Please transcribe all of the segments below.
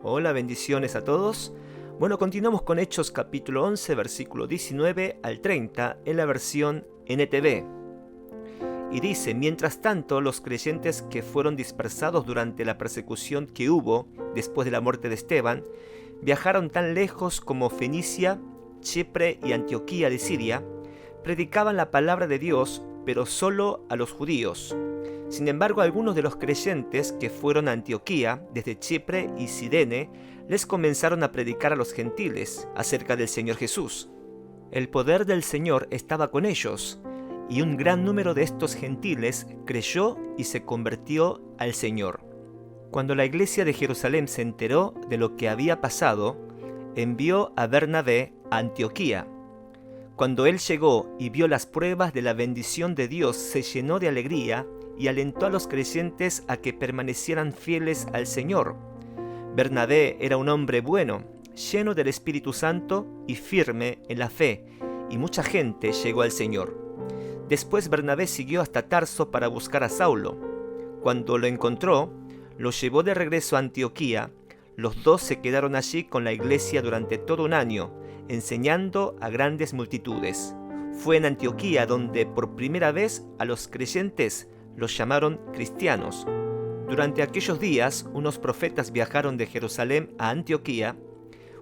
Hola, bendiciones a todos. Bueno, continuamos con Hechos capítulo 11, versículo 19 al 30 en la versión NTV. Y dice: mientras tanto, los creyentes que fueron dispersados durante la persecución que hubo después de la muerte de Esteban, viajaron tan lejos como Fenicia, Chipre y Antioquía de Siria, predicaban la palabra de Dios, pero solo a los judíos. Sin embargo, algunos de los creyentes que fueron a Antioquía, desde Chipre y Cirene, les comenzaron a predicar a los gentiles acerca del Señor Jesús. El poder del Señor estaba con ellos, y un gran número de estos gentiles creyó y se convirtió al Señor. Cuando la iglesia de Jerusalén se enteró de lo que había pasado, envió a Bernabé a Antioquía. Cuando él llegó y vio las pruebas de la bendición de Dios, se llenó de alegría y alentó a los creyentes a que permanecieran fieles al Señor. Bernabé era un hombre bueno, lleno del Espíritu Santo y firme en la fe, y mucha gente llegó al Señor. Después Bernabé siguió hasta Tarso para buscar a Saulo. Cuando lo encontró, lo llevó de regreso a Antioquía. Los dos se quedaron allí con la iglesia durante todo un año, enseñando a grandes multitudes. Fue en Antioquía donde por primera vez a los creyentes los llamaron cristianos. Durante aquellos días, unos profetas viajaron de Jerusalén a Antioquía.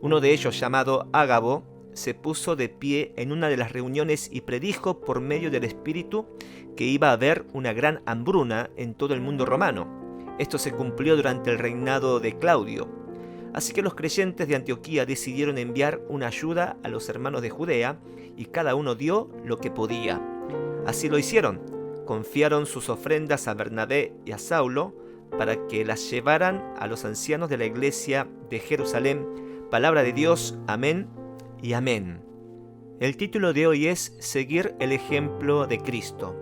Uno de ellos, llamado Ágabo, se puso de pie en una de las reuniones y predijo por medio del Espíritu que iba a haber una gran hambruna en todo el mundo romano. Esto se cumplió durante el reinado de Claudio. Así que los creyentes de Antioquía decidieron enviar una ayuda a los hermanos de Judea, y cada uno dio lo que podía. Así lo hicieron. Confiaron sus ofrendas a Bernabé y a Saulo para que las llevaran a los ancianos de la iglesia de Jerusalén. Palabra de Dios, amén y amén. El título de hoy es Seguir el ejemplo de Cristo.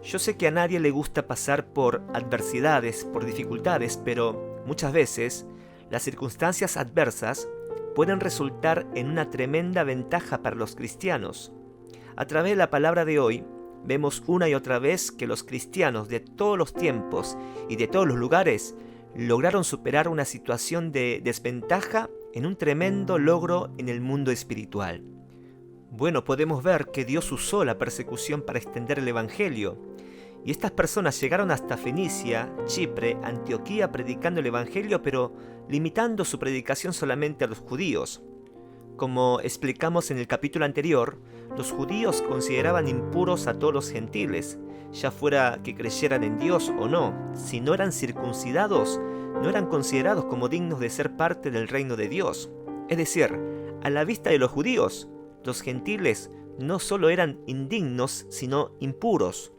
Yo sé que a nadie le gusta pasar por adversidades, por dificultades, pero muchas veces las circunstancias adversas pueden resultar en una tremenda ventaja para los cristianos. A través de la palabra de hoy, vemos una y otra vez que los cristianos de todos los tiempos y de todos los lugares lograron superar una situación de desventaja en un tremendo logro en el mundo espiritual. Bueno, podemos ver que Dios usó la persecución para extender el Evangelio, y estas personas llegaron hasta Fenicia, Chipre, Antioquía predicando el Evangelio, pero limitando su predicación solamente a los judíos. Como explicamos en el capítulo anterior, los judíos consideraban impuros a todos los gentiles, ya fuera que creyeran en Dios o no. Si no eran circuncidados, no eran considerados como dignos de ser parte del reino de Dios. Es decir, a la vista de los judíos, los gentiles no solo eran indignos, sino impuros.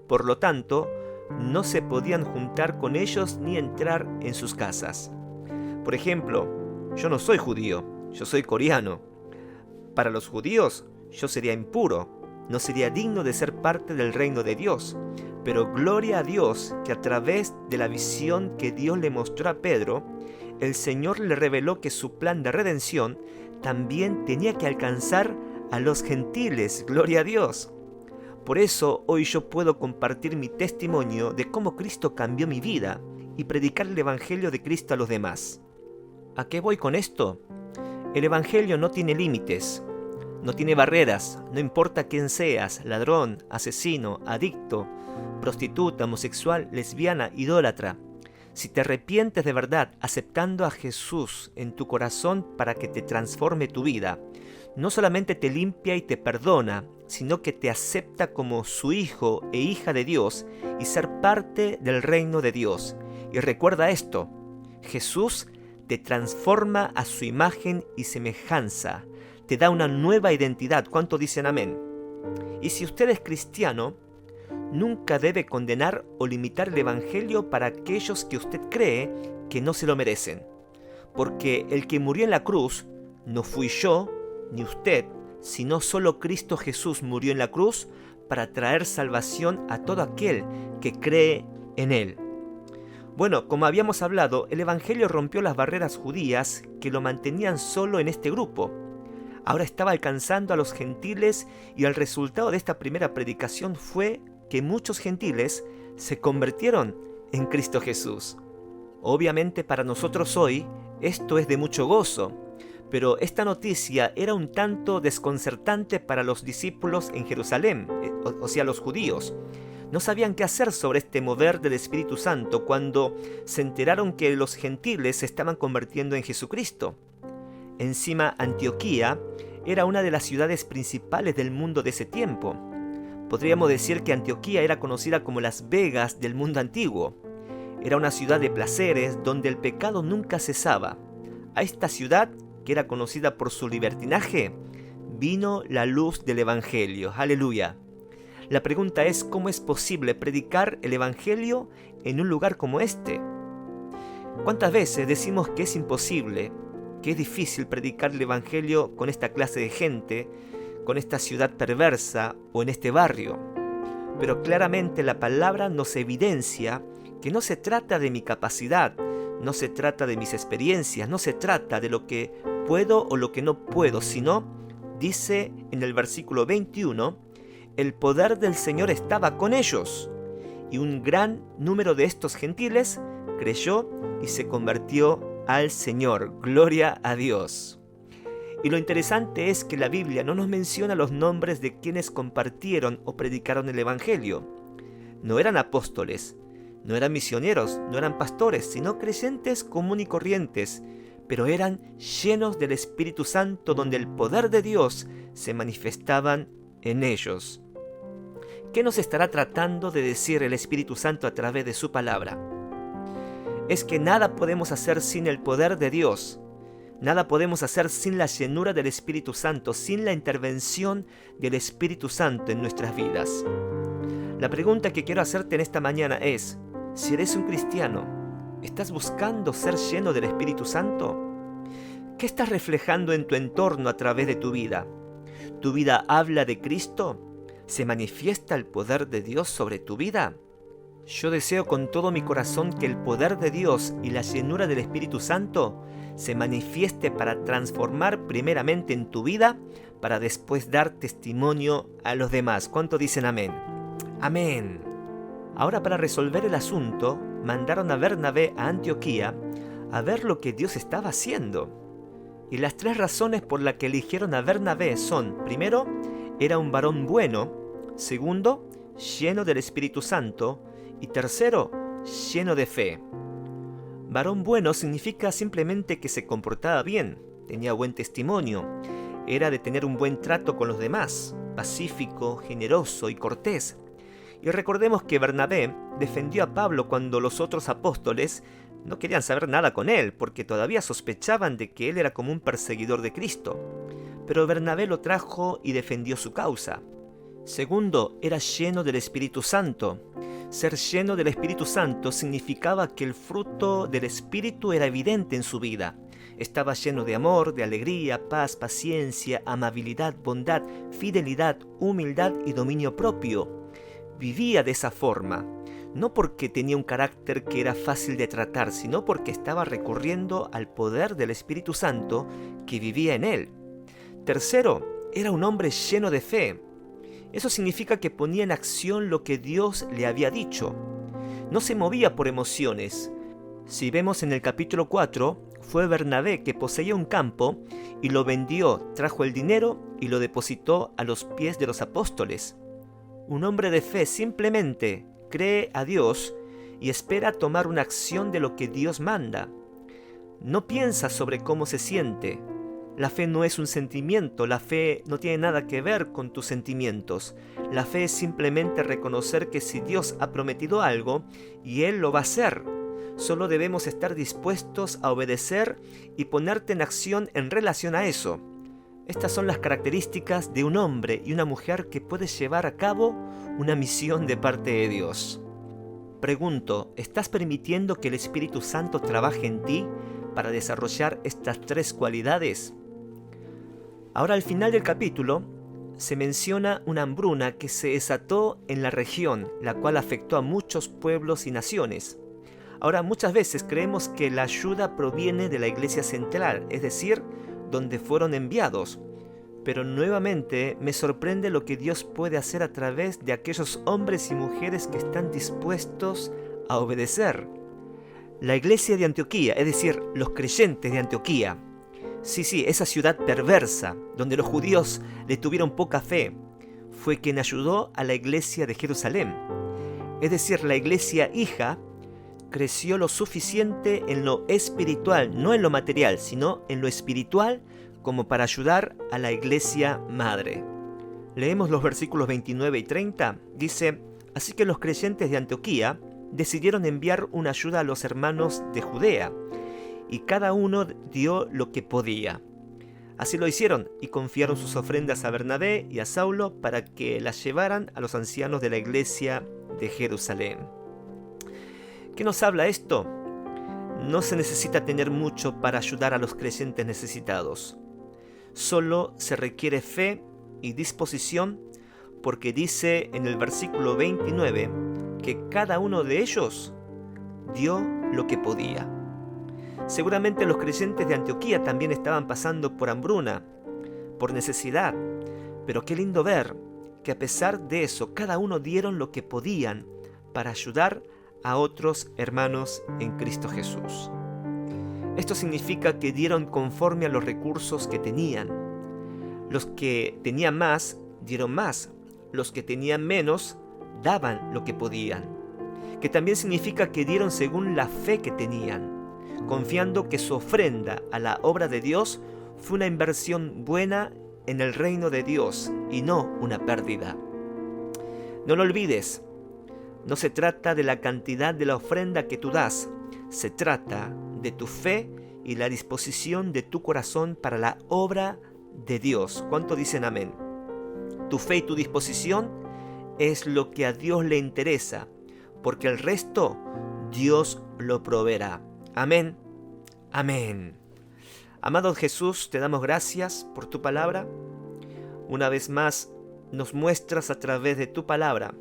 Por lo tanto, no se podían juntar con ellos ni entrar en sus casas. Por ejemplo, yo no soy judío, yo soy coreano. Para los judíos, yo sería impuro, no sería digno de ser parte del reino de Dios. Pero gloria a Dios que a través de la visión que Dios le mostró a Pedro, el Señor le reveló que su plan de redención también tenía que alcanzar a los gentiles. Gloria a Dios. Por eso hoy yo puedo compartir mi testimonio de cómo Cristo cambió mi vida y predicar el Evangelio de Cristo a los demás. ¿A qué voy con esto? El Evangelio no tiene límites, no tiene barreras, no importa quién seas, ladrón, asesino, adicto, prostituta, homosexual, lesbiana, idólatra. Si te arrepientes de verdad aceptando a Jesús en tu corazón para que te transforme tu vida, no solamente te limpia y te perdona, sino que te acepta como su hijo e hija de Dios y ser parte del reino de Dios. Y recuerda esto, Jesús te transforma a su imagen y semejanza, te da una nueva identidad. ¿Cuánto dicen amén? Y si usted es cristiano, nunca debe condenar o limitar el Evangelio para aquellos que usted cree que no se lo merecen. Porque el que murió en la cruz no fui yo ni usted, sino solo Cristo Jesús murió en la cruz para traer salvación a todo aquel que cree en Él. Bueno, como habíamos hablado, el Evangelio rompió las barreras judías que lo mantenían solo en este grupo. Ahora estaba alcanzando a los gentiles, y el resultado de esta primera predicación fue que muchos gentiles se convirtieron en Cristo Jesús. Obviamente para nosotros hoy Esto es de mucho gozo, pero esta noticia era un tanto desconcertante para los discípulos en Jerusalén, o sea, los judíos. No sabían qué hacer sobre este mover del Espíritu Santo cuando se enteraron que los gentiles se estaban convirtiendo en Jesucristo. Encima, Antioquía era una de las ciudades principales del mundo de ese tiempo. Podríamos decir que Antioquía era conocida como Las Vegas del mundo antiguo. Era una ciudad de placeres donde el pecado nunca cesaba. A esta ciudad, que era conocida por su libertinaje, vino la luz del Evangelio. ¡Aleluya! La pregunta es, ¿cómo es posible predicar el Evangelio en un lugar como este? ¿Cuántas veces decimos que es imposible, que es difícil predicar el Evangelio con esta clase de gente, con esta ciudad perversa o en este barrio? Pero claramente la palabra nos evidencia que no se trata de mi capacidad, no se trata de mis experiencias, no se trata de lo que puedo o lo que no puedo, sino, dice en el versículo 21, el poder del Señor estaba con ellos, y un gran número de estos gentiles creyó y se convirtió al Señor. Gloria a Dios. Y lo interesante es que la Biblia no nos menciona los nombres de quienes compartieron o predicaron el Evangelio. No eran apóstoles, no eran misioneros, no eran pastores, sino creyentes común y corrientes, pero eran llenos del Espíritu Santo, donde el poder de Dios se manifestaban en ellos. ¿Qué nos estará tratando de decir el Espíritu Santo a través de su palabra? Es que nada podemos hacer sin el poder de Dios. Nada podemos hacer sin la llenura del Espíritu Santo, sin la intervención del Espíritu Santo en nuestras vidas. La pregunta que quiero hacerte en esta mañana es, si eres un cristiano, ¿estás buscando ser lleno del Espíritu Santo? ¿Qué estás reflejando en tu entorno a través de tu vida? ¿Tu vida habla de Cristo? ¿Se manifiesta el poder de Dios sobre tu vida? Yo deseo con todo mi corazón que el poder de Dios y la llenura del Espíritu Santo se manifieste para transformar primeramente en tu vida, para después dar testimonio a los demás. ¿Cuánto dicen amén? Amén. Ahora, para resolver el asunto, mandaron a Bernabé a Antioquía a ver lo que Dios estaba haciendo. Y las 3 razones por las que eligieron a Bernabé son: primero, era un varón bueno; segundo, lleno del Espíritu Santo; y tercero, lleno de fe. Varón bueno significa simplemente que se comportaba bien, tenía buen testimonio, era de tener un buen trato con los demás, pacífico, generoso y cortés. Y recordemos que Bernabé defendió a Pablo cuando los otros apóstoles no querían saber nada con él, porque todavía sospechaban de que él era como un perseguidor de Cristo. Pero Bernabé lo trajo y defendió su causa. Segundo, era lleno del Espíritu Santo. Ser lleno del Espíritu Santo significaba que el fruto del Espíritu era evidente en su vida. Estaba lleno de amor, de alegría, paz, paciencia, amabilidad, bondad, fidelidad, humildad y dominio propio. Vivía de esa forma, no porque tenía un carácter que era fácil de tratar, sino porque estaba recurriendo al poder del Espíritu Santo que vivía en él. Tercero, era un hombre lleno de fe. Eso significa que ponía en acción lo que Dios le había dicho. No se movía por emociones. Si vemos en el capítulo 4, fue Bernabé que poseía un campo y lo vendió, trajo el dinero y lo depositó a los pies de los apóstoles. Un hombre de fe simplemente cree a Dios y espera tomar una acción de lo que Dios manda. No piensa sobre cómo se siente. La fe no es un sentimiento, la fe no tiene nada que ver con tus sentimientos. La fe es simplemente reconocer que si Dios ha prometido algo, y Él lo va a hacer, solo debemos estar dispuestos a obedecer y ponerte en acción en relación a eso. Estas son las características de un hombre y una mujer que puede llevar a cabo una misión de parte de Dios. Pregunto, ¿estás permitiendo que el Espíritu Santo trabaje en ti para desarrollar estas 3 cualidades? Ahora, al final del capítulo, se menciona una hambruna que se desató en la región, la cual afectó a muchos pueblos y naciones. Ahora, muchas veces creemos que la ayuda proviene de la iglesia central, es decir, donde fueron enviados. Pero nuevamente me sorprende lo que Dios puede hacer a través de aquellos hombres y mujeres que están dispuestos a obedecer. La iglesia de Antioquía, es decir, los creyentes de Antioquía, sí, esa ciudad perversa, donde los judíos le tuvieron poca fe, fue quien ayudó a la iglesia de Jerusalén. Es decir, la iglesia hija creció lo suficiente en lo espiritual, no en lo material, sino en lo espiritual, como para ayudar a la iglesia madre. Leemos los versículos 29 y 30. Dice: así que los creyentes de Antioquía decidieron enviar una ayuda a los hermanos de Judea, y cada uno dio lo que podía. Así lo hicieron, y confiaron sus ofrendas a Bernabé y a Saulo para que las llevaran a los ancianos de la iglesia de Jerusalén. ¿Qué nos habla esto? No se necesita tener mucho para ayudar a los creyentes necesitados. Solo se requiere fe y disposición, porque dice en el versículo 29 que cada uno de ellos dio lo que podía. Seguramente los creyentes de Antioquía también estaban pasando por hambruna, por necesidad, pero qué lindo ver que a pesar de eso cada uno dieron lo que podían para ayudar a otros hermanos en Cristo Jesús. Esto significa que dieron conforme a los recursos que tenían. Los que tenían más, dieron más. Los que tenían menos, daban lo que podían. Que también significa que dieron según la fe que tenían, confiando que su ofrenda a la obra de Dios fue una inversión buena en el reino de Dios y no una pérdida. No lo olvides, no se trata de la cantidad de la ofrenda que tú das, se trata de tu fe y la disposición de tu corazón para la obra de Dios. ¿Cuánto dicen amén? Tu fe y tu disposición es lo que a Dios le interesa, porque el resto Dios lo proveerá. Amén, amén. Amado Jesús, te damos gracias por tu palabra. Una vez más nos muestras a través de tu palabra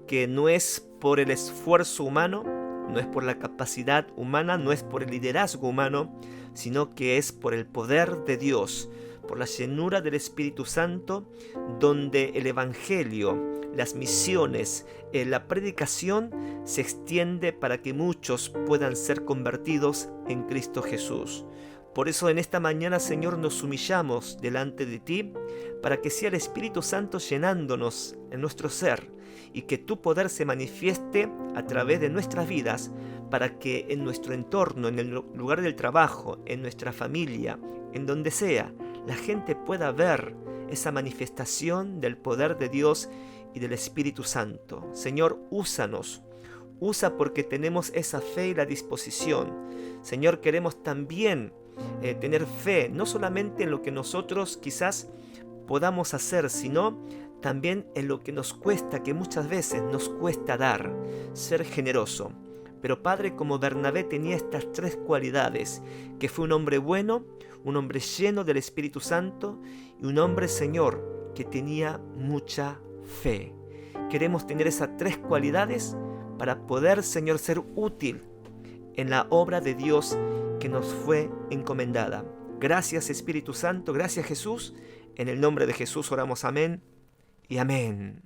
que no es por el esfuerzo humano, no es por la capacidad humana, no es por el liderazgo humano, sino que es por el poder de Dios, por la llenura del Espíritu Santo, donde el Evangelio, las misiones, la predicación se extiende para que muchos puedan ser convertidos en Cristo Jesús. Por eso en esta mañana, Señor, nos humillamos delante de ti para que sea el Espíritu Santo llenándonos en nuestro ser y que tu poder se manifieste a través de nuestras vidas para que en nuestro entorno, en el lugar del trabajo, en nuestra familia, en donde sea, la gente pueda ver esa manifestación del poder de Dios y del Espíritu Santo. Señor, úsanos. Usa porque tenemos esa fe y la disposición. Señor, queremos también tener fe, no solamente en lo que nosotros quizás podamos hacer, sino también en lo que nos cuesta, que muchas veces nos cuesta dar, ser generoso. Pero Padre, como Bernabé tenía estas tres cualidades, que fue un hombre bueno, un hombre lleno del Espíritu Santo y un hombre, Señor, que tenía mucha fe. Queremos tener esas tres cualidades para poder, Señor, ser útil en la obra de Dios que nos fue encomendada. Gracias, Espíritu Santo, gracias, Jesús. En el nombre de Jesús oramos, amén y amén.